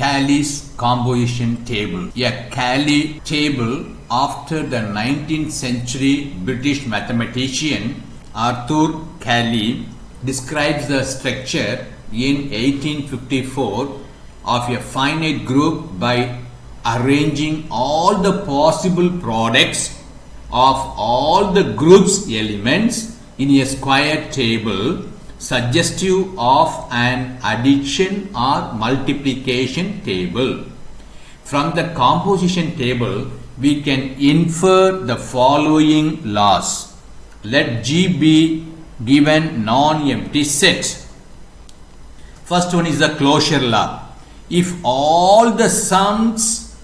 Cayley's composition table. A Cayley table after the 19th century British mathematician Arthur Cayley describes the structure in 1854 of a finite group by arranging all the possible products of all the group's elements in a square table suggestive of an addition or multiplication table. From the composition table, we can infer the following laws. Let G be given non-empty set. First one is the closure law. If all the sums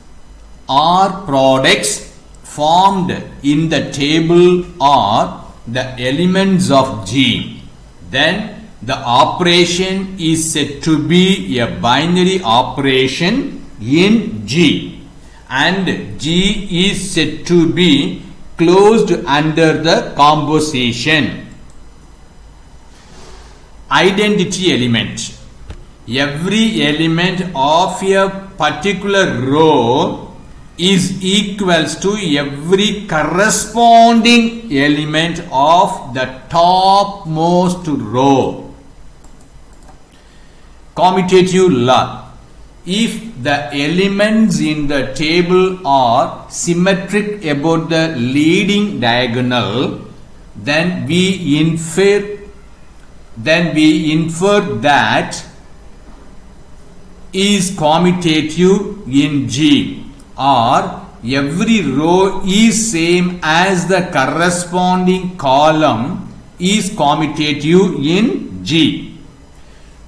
or products formed in the table are the elements of G, then the operation is said to be a binary operation in G, and G is said to be closed under the composition. Identity element. Every element of a particular row is equals to every corresponding element of the topmost row. Commutative law. If the elements in the table are symmetric about the leading diagonal, then we infer that is commutative in G, or every row is same as the corresponding column is commutative in G.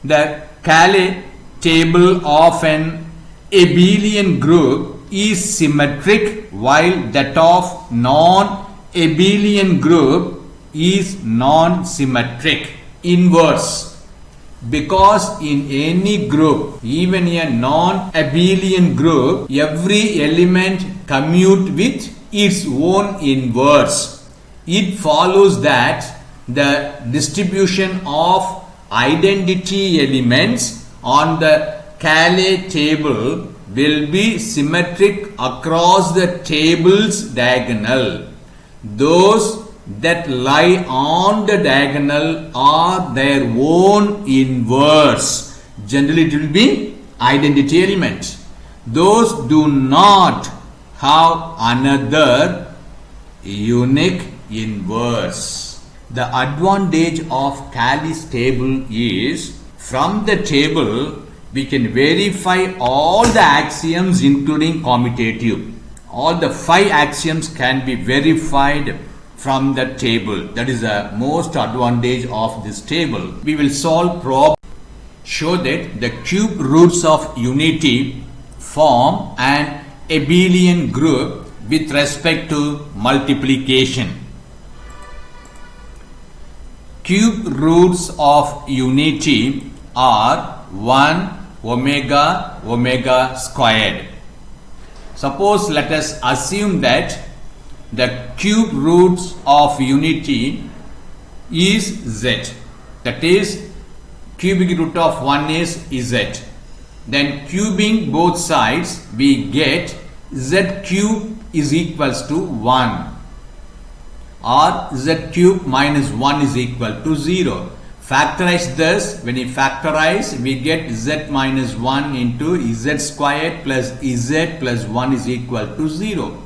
The Cayley table of an abelian group is symmetric, while that of non-abelian group is non-symmetric. Inverse. Because in any group, even a non-abelian group, every element commute with its own inverse. It follows that the distribution of identity elements on the Cayley table will be symmetric across the table's diagonal. Those that lie on the diagonal are their own inverse. Generally it will be identity element. Those do not have another unique inverse. The advantage of Cayley's table is, from the table we can verify all the axioms including commutative. All the 5 axioms can be verified from the table. That is the most advantage of this table. We will solve problem. Show that the cube roots of unity form an abelian group with respect to multiplication. Cube roots of unity are 1 omega omega squared. Suppose let us assume that the cube roots of unity is z. That is, cubic root of 1 is z. Then cubing both sides, we get z cube is equals to 1, or z cube minus 1 is equal to 0. Factorize this. When we factorize, we get z minus 1 into z squared plus z plus 1 is equal to 0.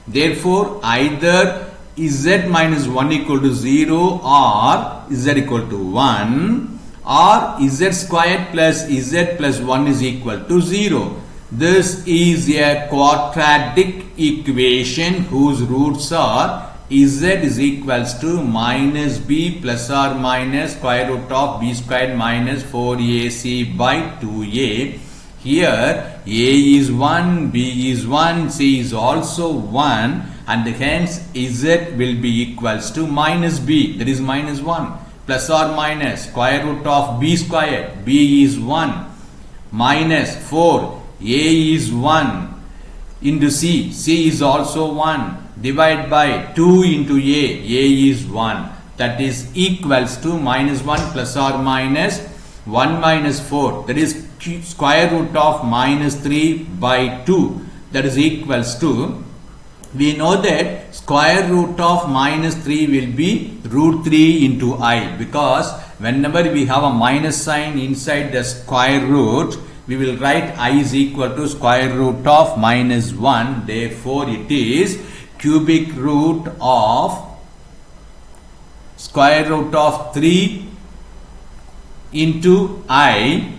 Therefore, either z minus 1 equal to 0 or z equal to 1, or z squared plus z plus 1 is equal to 0. This is a quadratic equation whose roots are z is equals to minus b plus or minus square root of b squared minus 4ac by 2a. Here a is 1, b is 1, c is also 1, and hence z will be equals to minus b, that is minus 1, plus or minus square root of b squared, b is 1, minus 4, a is 1, into c, c is also 1, divide by 2 into a is 1, that is equals to minus 1 plus or minus 1 minus 4, that is square root of minus 3 by 2, that is equals to, we know that square root of minus 3 will be root 3 into I, because whenever we have a minus sign inside the square root, we will write I is equal to square root of minus 1. Therefore, it is cubic root of square root of 3 into I,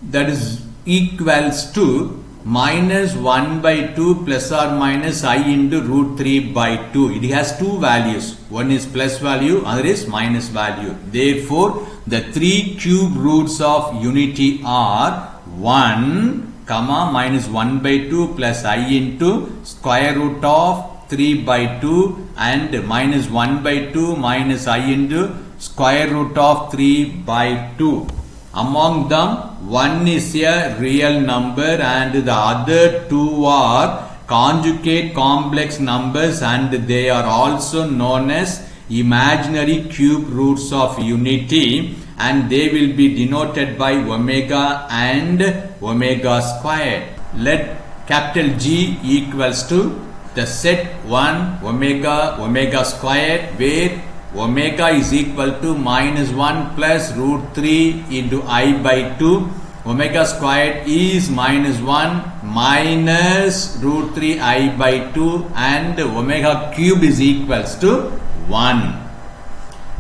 that is equals to minus 1 by 2 plus or minus I into root 3 by 2. It has two values. One is plus value, other is minus value. Therefore, the three cube roots of unity are 1, comma, minus 1 by 2 plus I into square root of 3 by 2 and minus 1 by 2 minus I into square root of 3 by 2. Among them, one is a real number and the other two are conjugate complex numbers, and they are also known as imaginary cube roots of unity, and they will be denoted by omega and omega squared. Let capital G equals to the set 1 omega omega squared, where omega is equal to minus 1 plus root 3 into I by 2. Omega squared is minus 1 minus root 3 I by 2, and omega cube is equals to 1.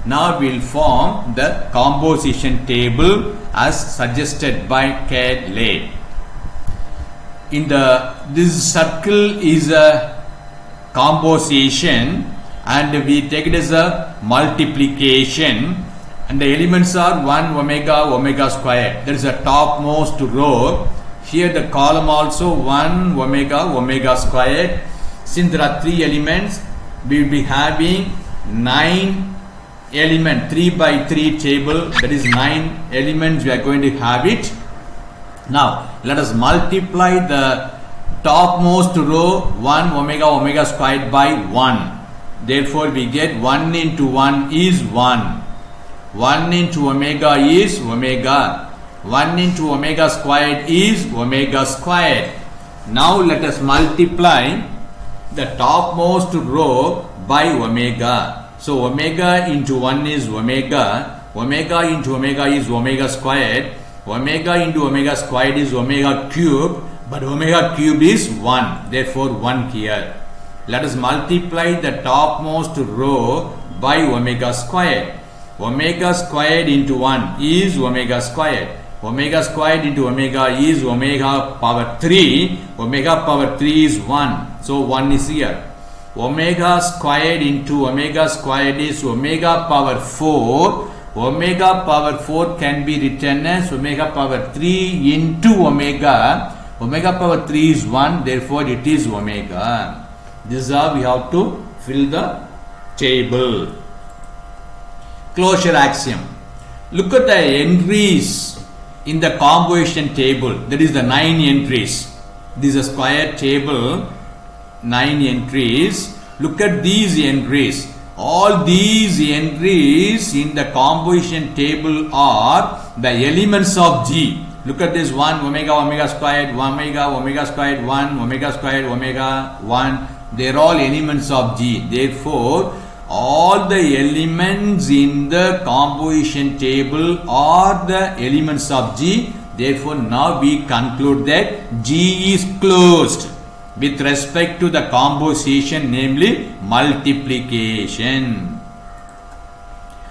Now we will form the composition table as suggested by Cayley. This circle is a composition, and we take it as a multiplication, and the elements are 1 omega omega squared. There is a topmost row. Here the column also 1 omega omega squared. Since there are 3 elements, we will be having 9 element 3 by 3 table, that is 9 elements we are going to have it. Now let us multiply the topmost row 1 omega omega squared by 1. Therefore, we get 1 into 1 is 1. 1 into omega is omega. 1 into omega squared is omega squared. Now, let us multiply the topmost row by omega. So, omega into 1 is omega. Omega into omega is omega squared. Omega into omega squared is omega cube. But omega cube is 1. Therefore, 1 here. Let us multiply the topmost row by omega squared. Omega squared into 1 is omega squared. Omega squared into omega is omega power 3. Omega power 3 is 1. So 1 is here. Omega squared into omega squared is omega power 4. Omega power 4 can be written as omega power 3 into omega. Omega power 3 is 1. Therefore, it is omega. This is how we have to fill the table. Closure axiom. Look at the entries in the composition table. That is the 9 entries. This is a square table. 9 entries. Look at these entries. All these entries in the composition table are the elements of G. Look at this 1 omega omega squared, omega omega squared, 1 omega squared, omega 1. They are all elements of G. Therefore, all the elements in the composition table are the elements of G. Therefore, now we conclude that G is closed with respect to the composition, namely multiplication.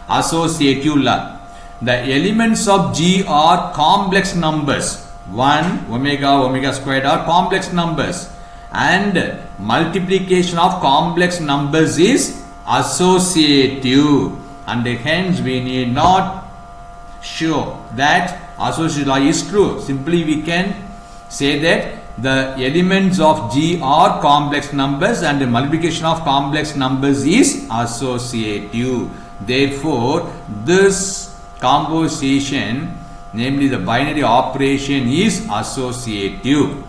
Associative law. The elements of G are complex numbers. 1 omega omega squared are complex numbers, and multiplication of complex numbers is associative, and hence we need not show that associative law is true. Simply we can say that the elements of G are complex numbers and the multiplication of complex numbers is associative. Therefore, this composition, namely the binary operation, is associative.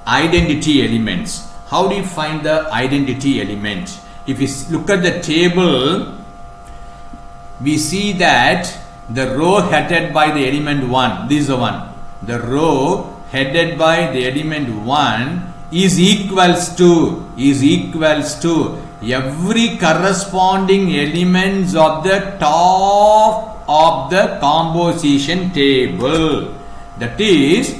Identity elements. How do you find the identity element? If you look at the table, we see that the row headed by the element 1, this is the one, the row headed by the element 1 is equals to every corresponding elements of the top of the composition table. That is,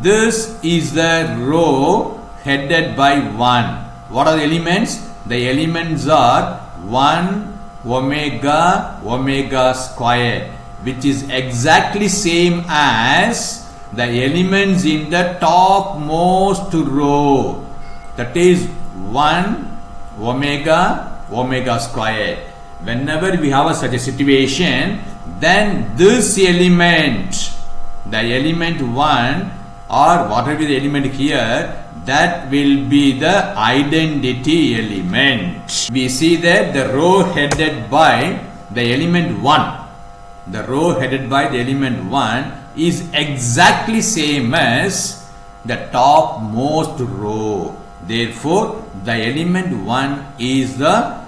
this is the row headed by 1. What are the elements? The elements are 1 omega omega square, which is exactly same as the elements in the topmost row. That is 1 omega omega square. Whenever we have such a situation, then this element, the element 1 or whatever the element here, that will be the identity element. We see that the row headed by the element 1, the row headed by the element 1 is exactly same as the topmost row. Therefore, the element 1 is the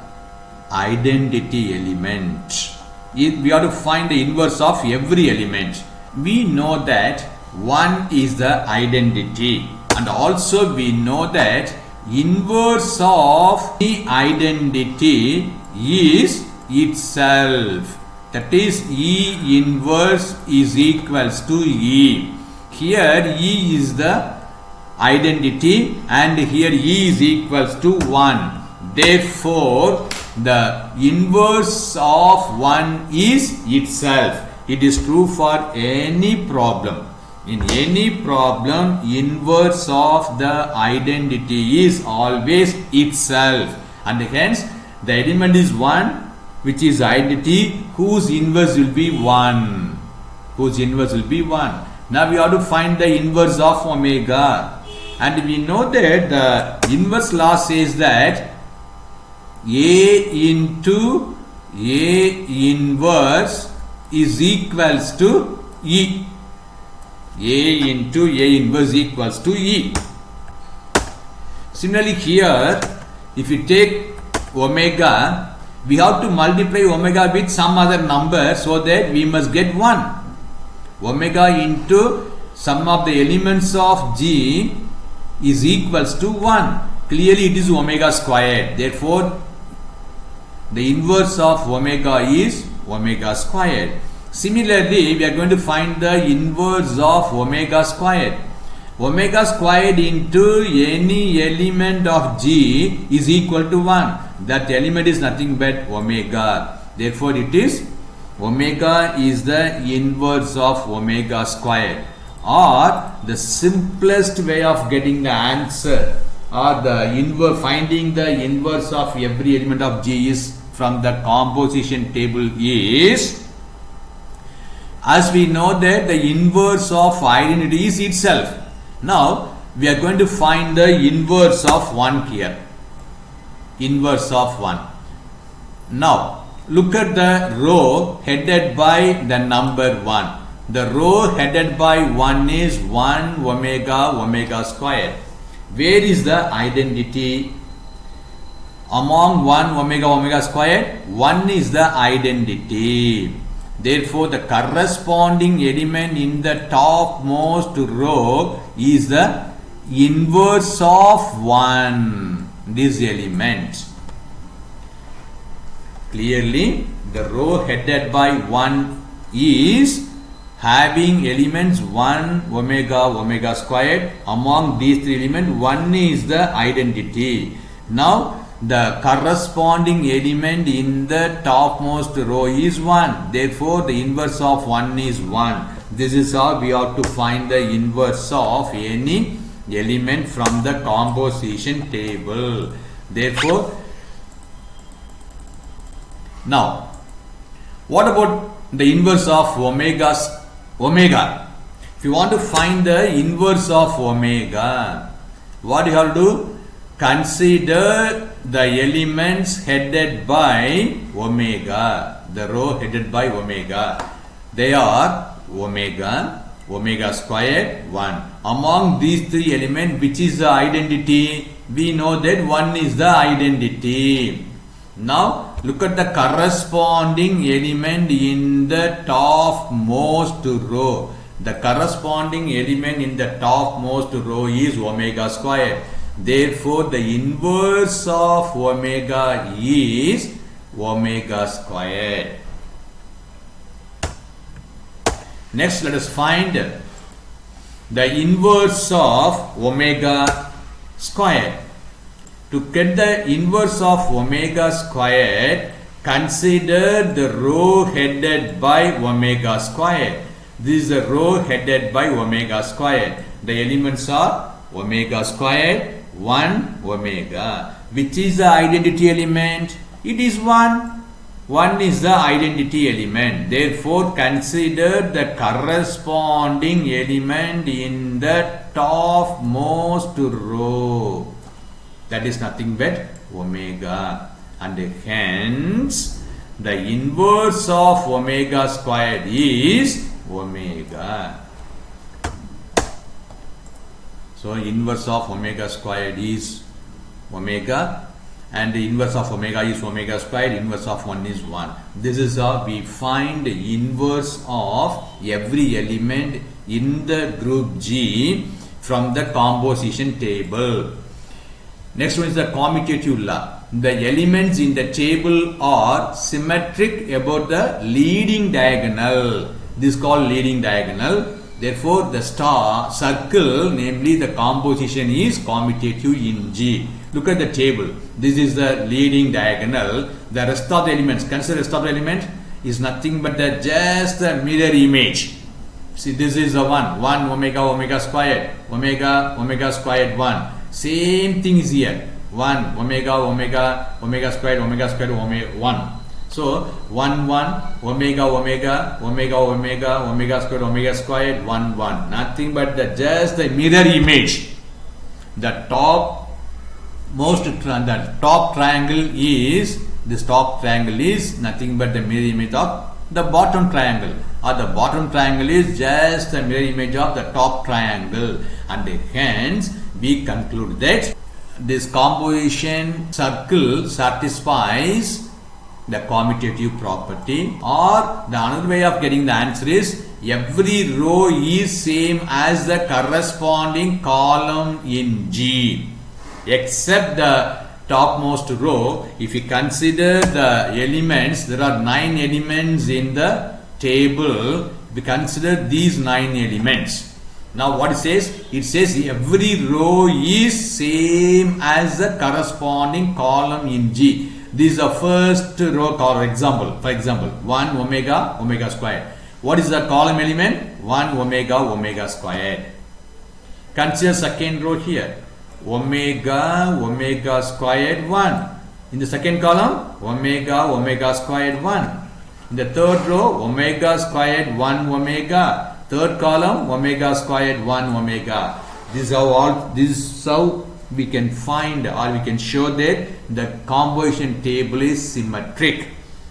identity element. We have to find the inverse of every element. We know that 1 is the identity, and also we know that inverse of the identity is itself. That is, E inverse is equals to E. Here E is the identity and here E is equals to 1. Therefore, the inverse of 1 is itself. It is true for any problem. In any problem, inverse of the identity is always itself, and hence the element is 1, which is identity, whose inverse will be 1. Whose inverse will be 1. Now we have to find the inverse of omega, and we know that the inverse law says that A into A inverse is equals to E. A into A inverse equals to E. Similarly here, if you take omega, we have to multiply omega with some other number, so that we must get 1. Omega into sum of the elements of G is equals to 1. Clearly it is omega squared. Therefore, the inverse of omega is omega squared. Similarly, we are going to find the inverse of omega squared. Omega squared into any element of G is equal to 1. That element is nothing but omega. Therefore, it is omega is the inverse of omega squared. Or the simplest way of getting the answer, or the inverse, finding the inverse of every element of G is from the composition table is, as we know that the inverse of identity is itself. Now we are going to find the inverse of 1 here. Inverse of 1. Now look at the row headed by the number 1. The row headed by 1 is 1 omega omega squared. Where is the identity? Among 1 omega omega squared, 1 is the identity. Therefore, the corresponding element in the topmost row is the inverse of 1. This element. Clearly, the row headed by 1 is having elements 1 omega omega squared. Among these three elements, 1 is the identity. Now, the corresponding element in the topmost row is 1. Therefore, the inverse of 1 is 1. This is how we have to find the inverse of any element from the composition table. Therefore, now, what about the inverse of omega? If you want to find the inverse of omega, what you have to do? Consider the elements headed by omega, the row headed by omega. They are omega, omega squared, 1. Among these three elements, which is the identity? We know that 1 is the identity. Now, look at the corresponding element in the topmost row. The corresponding element in the topmost row is omega square. Therefore, the inverse of omega is omega squared. Next, let us find the inverse of omega squared. To get the inverse of omega squared, consider the row headed by omega squared. This is a row headed by omega squared. The elements are omega squared, 1 omega. Which is the identity element? It is 1. 1 is the identity element. Therefore, consider the corresponding element in the topmost row. That is nothing but omega. And hence, the inverse of omega squared is omega. So, inverse of omega squared is omega, and the inverse of omega is omega squared, inverse of 1 is 1. This is how we find the inverse of every element in the group G from the composition table. Next one is the commutative law. The elements in the table are symmetric about the leading diagonal. This is called leading diagonal. Therefore, the circle, namely the composition, is commutative in G. Look at the table. This is the leading diagonal. The rest of the elements, consider the rest of the element is nothing but just the mirror image. See, this is the 1 omega squared, omega squared 1. Same thing is here. 1 omega squared, omega 1. So 1 omega squared 1 1. Nothing but just the mirror image. The top triangle is nothing but the mirror image of the bottom triangle, or the bottom triangle is just the mirror image of the top triangle, and hence we conclude that this composition circle satisfies the commutative property. Or the another way of getting the answer is every row is same as the corresponding column in G, except the topmost row. If you consider the elements, there are 9 elements in the table. We consider these 9 elements. Now what it says? It says every row is same as the corresponding column in G. This is the first row. For example 1 omega squared. What is the column element? 1 omega squared. Consider second row here. Omega squared 1. In the second column, omega squared 1. In the third row, omega squared 1 omega. Third column, omega squared 1 omega. This is how we can find, or we can show that the composition table is symmetric.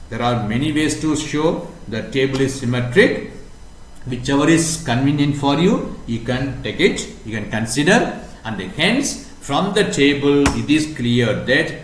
There are many ways to show the table is symmetric. Whichever is convenient for you, you can take it, you can consider, and hence from the table it is clear that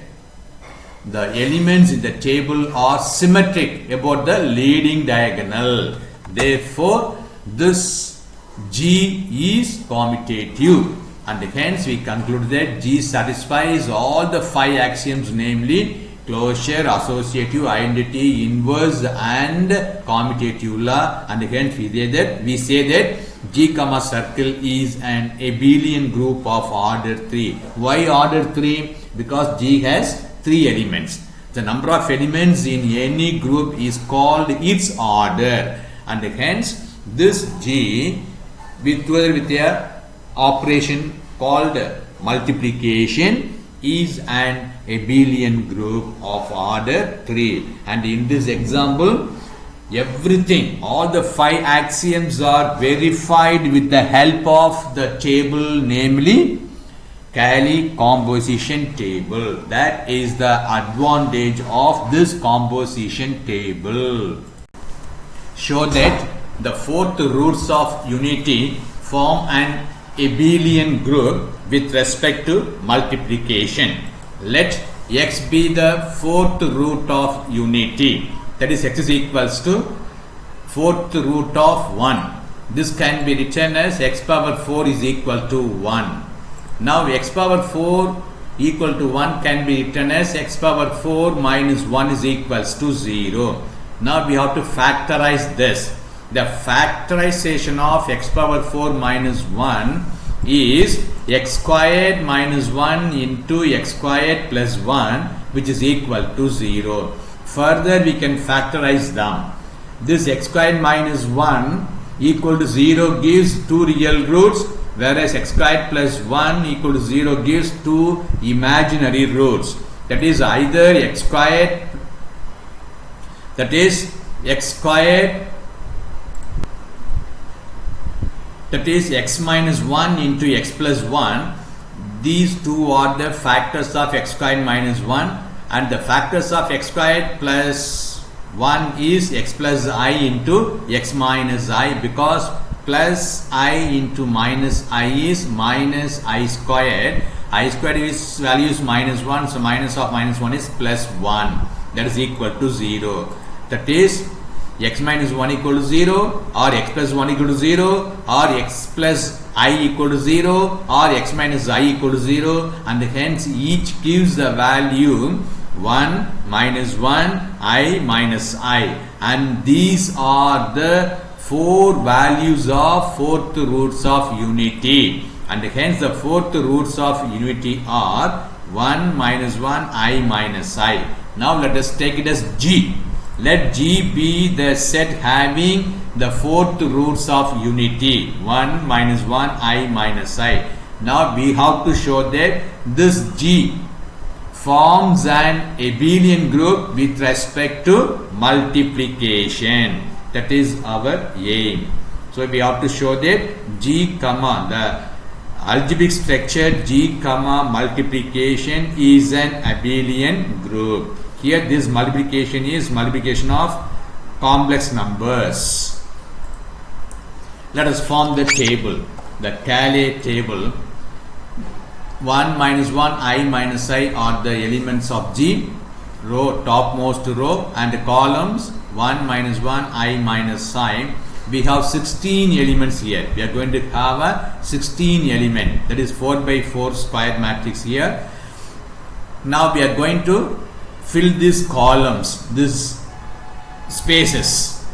the elements in the table are symmetric about the leading diagonal. Therefore, this G is commutative, and hence we conclude that G satisfies all the 5 axioms, namely closure, associative, identity, inverse, and commutative law, and hence we say that G comma circle is an abelian group of order 3. Why order 3? Because G has 3 elements. The number of elements in any group is called its order, and hence this G together with a operation called multiplication is an abelian group of order 3. And in this example, everything, all the 5 axioms are verified with the help of the table, namely Cayley composition table. That is the advantage of this composition table. Show that the 4th roots of unity form an abelian group with respect to multiplication. Let x be the fourth root of unity, that is x is equals to fourth root of 1. This can be written as x power 4 is equal to 1. Now x power 4 equal to 1 can be written as x power 4 minus 1 is equals to 0. Now we have to factorize this. The factorization of x power 4 minus 1 is x squared minus 1 into x squared plus 1, which is equal to 0. Further we can factorize them. This x squared minus 1 equal to 0 gives 2 real roots, whereas x squared plus 1 equal to 0 gives 2 imaginary roots. That is either x squared, that is x squared, that is x minus 1 into x plus 1. These two are the factors of x squared minus 1, and the factors of x squared plus 1 is x plus I into x minus I, because plus I into minus I is minus I squared. I squared is value is minus 1, so minus of minus 1 is plus 1, that is equal to 0. That is x minus 1 equal to 0, or x plus 1 equal to 0, or x plus I equal to 0, or x minus I equal to 0, and hence each gives the value 1 minus 1 I minus I, and these are the 4 values of fourth roots of unity, and hence the fourth roots of unity are 1 minus 1 I minus I. Now let us take it as G. Let G be the set having the fourth roots of unity, 1 minus 1 I minus I. Now we have to show that this G forms an abelian group with respect to multiplication. That is our aim. So we have to show that G comma, the algebraic structure G comma multiplication is an abelian group. Here this multiplication is multiplication of complex numbers. Let us form the table, the Cayley table. 1 minus 1 I minus I are the elements of G, row, topmost row, and columns 1 minus 1 I minus I. We have 16 elements here. We are going to have a 16 element, that is 4 by 4 square matrix here. Now we are going to fill these columns, these spaces.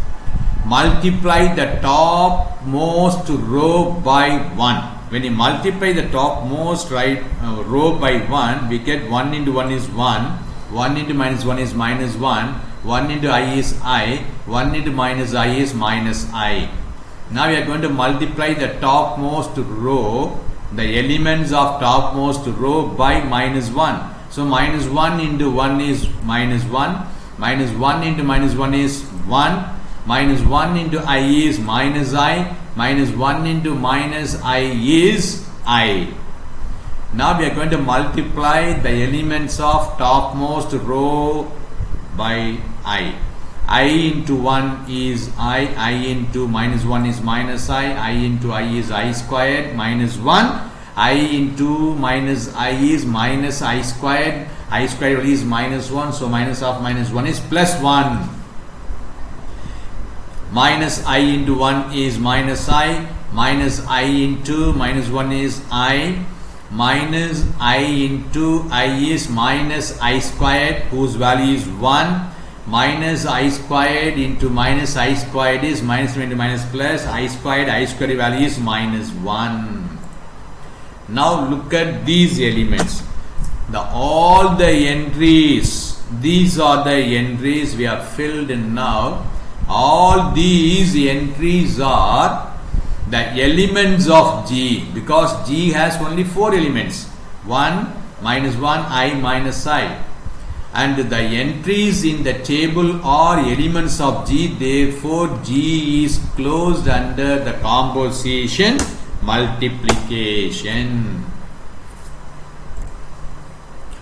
Multiply the topmost row by 1. When you multiply the topmost row by 1, we get 1 into 1 is 1, 1 into minus 1 is minus 1, 1 into I is I, 1 into minus I is minus I. Now we are going to multiply the topmost row, the elements of topmost row by minus 1. So minus 1 into 1 is minus 1, minus 1 into minus 1 is 1, minus 1 into I is minus I, minus 1 into minus I is I. Now we are going to multiply the elements of topmost row by I. I into 1 is I into minus 1 is minus I into I is I squared minus 1, I into minus I is minus I squared is minus 1, so minus of minus 1 is plus 1. Minus I into 1 is minus I into minus 1 is I, minus I into I is minus I squared, whose value is 1, minus I squared into minus I squared is minus 2 into minus plus I squared value is minus 1. Now look at these elements. All the entries, these are the entries we have filled in now. All these entries are the elements of G, because G has only 4 elements, 1 minus 1 I minus I, and the entries in the table are elements of G. Therefore G is closed under the composition multiplication.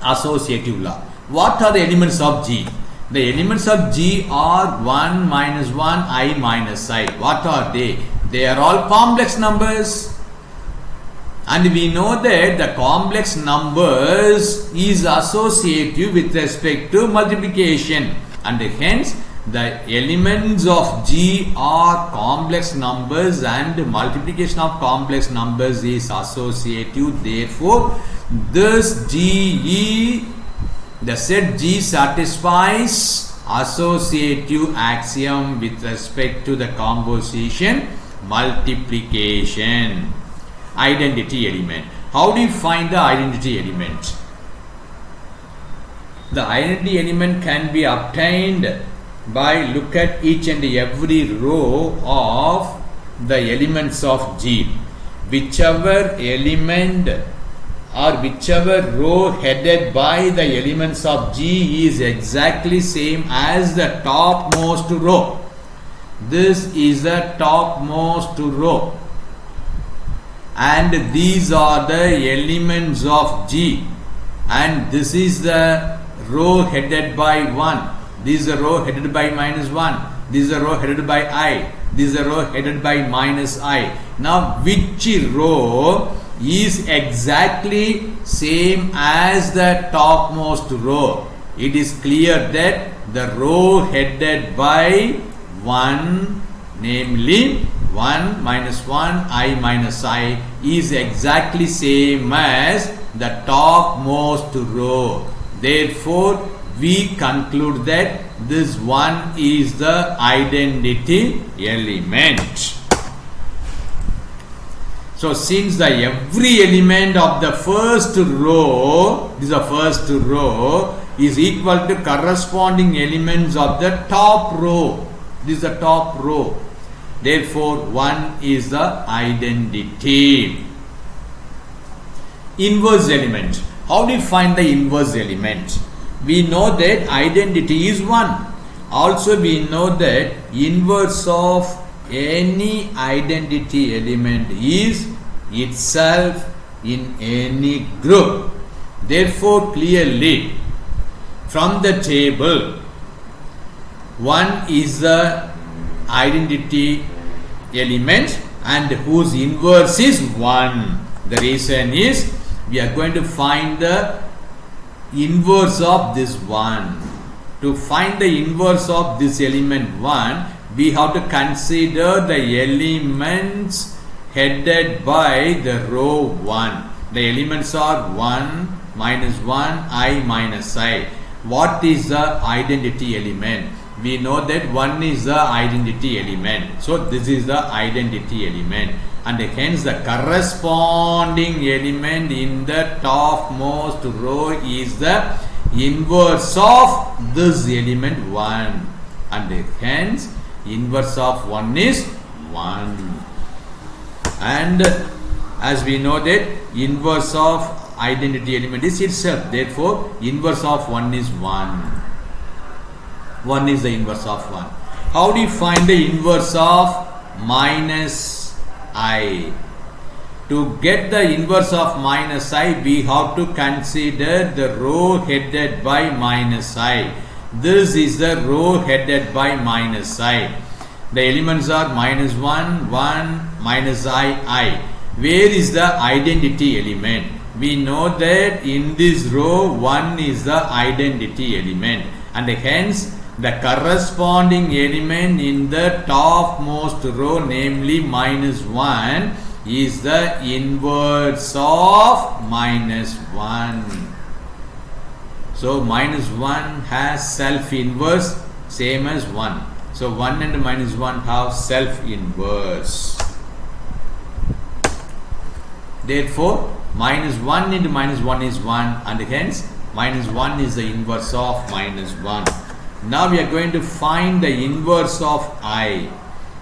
Associative law. What are the elements of G? The elements of G are 1 minus 1 I minus I. What are they? They are all complex numbers. And we know that the complex numbers is associative with respect to multiplication, and hence the elements of G are complex numbers and multiplication of complex numbers is associative. Therefore, this GE, the set G satisfies associative axiom with respect to the composition multiplication. Identity element. How do you find the identity element? The identity element can be obtained by look at each and every row of the elements of G. Whichever element or whichever row headed by the elements of G is exactly same as the topmost row. This is the topmost row, and these are the elements of G, and this is the row headed by 1, this is a row headed by -1, this is a row headed by I, this is a row headed by -I. Now which row is exactly same as the topmost row? It is clear that the row headed by 1, namely 1 minus 1 I minus I, is exactly same as the topmost row. Therefore, we conclude that this one is the identity element. So, since the every element of the first row, this is the first row, is equal to corresponding elements of the top row. This is the top row. Therefore, 1 is the identity. Inverse element. How do you find the inverse element? We know that identity is 1. Also, we know that inverse of any identity element is itself in any group. Therefore, clearly from the table, 1 is the identity element and whose inverse is 1. The reason is we are going to find the inverse of this 1. To find the inverse of this element 1, we have to consider the elements headed by the row 1. The elements are 1 minus 1 I minus I. What is the identity element? We know that 1 is the identity element. So this is the identity element, and hence the corresponding element in the topmost row is the inverse of this element 1, and hence inverse of 1 is 1. And as we know that inverse of identity element is itself, therefore inverse of 1 is 1. 1 is the inverse of 1. How do you find the inverse of minus I? To get the inverse of minus I, we have to consider the row headed by minus I. This is the row headed by minus I. The elements are minus 1, 1, minus I. Where is the identity element? We know that in this row 1 is the identity element, and hence the corresponding element in the topmost row, namely minus 1, is the inverse of minus 1. So minus 1 has self inverse same as 1. So 1 and minus 1 have self inverse. Therefore, minus 1 into minus 1 is 1, and hence minus 1 is the inverse of minus 1. Now we are going to find the inverse of I.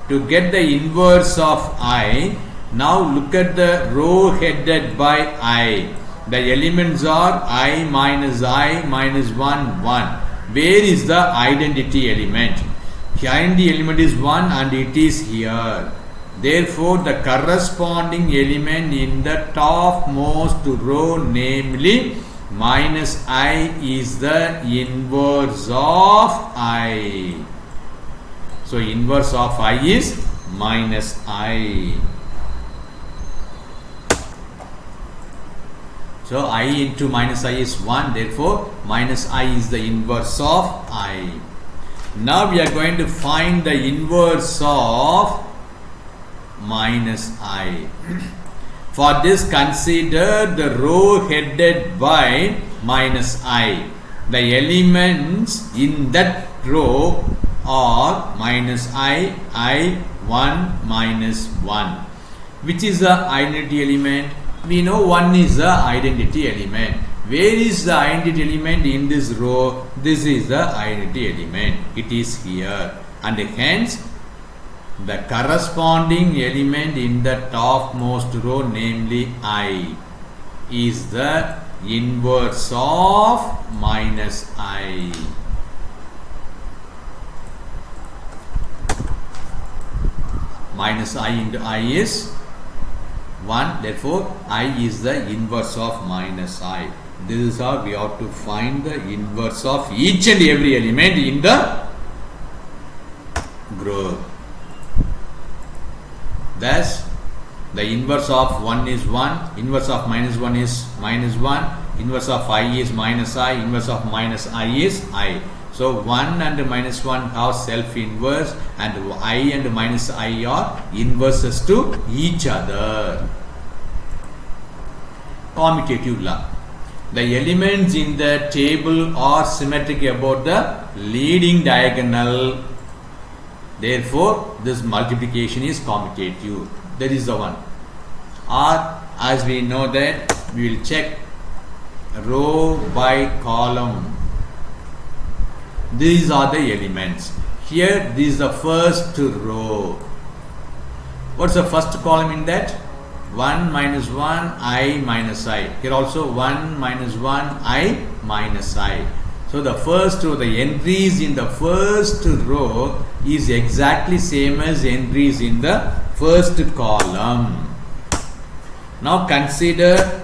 To get the inverse of I, now look at the row headed by I. The elements are I minus 1, 1. Where is the identity element? Here the element is 1 and it is here. Therefore, the corresponding element in the topmost row, namely minus I, is the inverse of I. So, inverse of I is minus I. So I into minus I is 1. Therefore, minus I is the inverse of I. Now we are going to find the inverse of minus I. For this, consider the row headed by minus I. The elements in that row are minus I, 1, minus 1. Which is the identity element? We know 1 is the identity element. Where is the identity element in this row? This is the identity element. It is here. And hence, the corresponding element in the topmost row, namely I, is the inverse of minus I. Minus I into I is 1. Therefore, I is the inverse of minus I. This is how we have to find the inverse of each and every element in the group. Thus, the inverse of 1 is 1, inverse of minus 1 is minus 1, inverse of I is minus I, inverse of minus I is I. So 1 and minus 1 have self-inverse, and I and minus I are inverses to each other. Commutative law. The elements in the table are symmetric about the leading diagonal. Therefore, this multiplication is commutative. That is the one. Or, as we know that, we will check row by column. These are the elements. Here, this is the first row. What's the first column in that? 1 minus 1, I minus I. Here also 1 minus 1, I minus I. So the first row, the entries in the first row is exactly same as entries in the first column. Now consider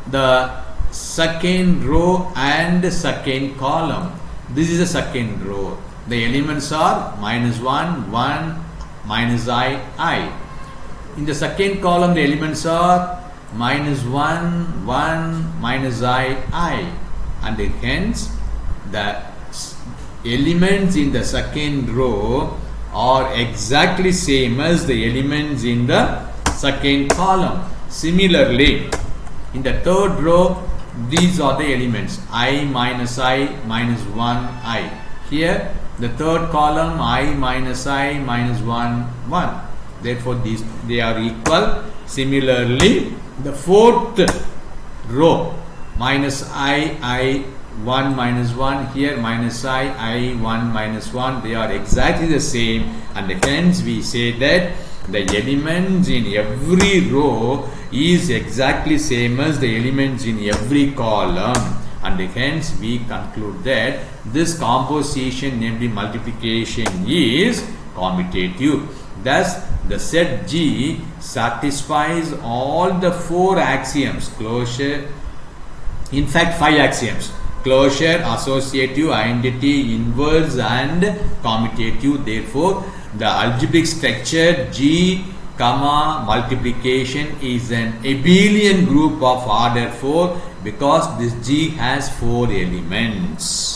the second row and second column. This is the second row. The elements are minus 1, 1, minus I. In the second column, the elements are minus 1, 1, minus I. And hence, the elements in the second row are exactly same as the elements in the second column. Similarly, in the third row, these are the elements I minus 1 I. Here, the third column I minus 1 1. Therefore, they are equal. Similarly, the fourth row minus I 1 minus 1, here minus I 1 minus 1, they are exactly the same, and hence we say that the elements in every row is exactly same as the elements in every column, and hence we conclude that this composition, namely multiplication, is commutative. Thus, the set G satisfies all the 4 axioms, closure, in fact 5 axioms: closure, associative, identity, inverse and commutative. Therefore, the algebraic structure G, multiplication is an abelian group of order 4 because this G has 4 elements.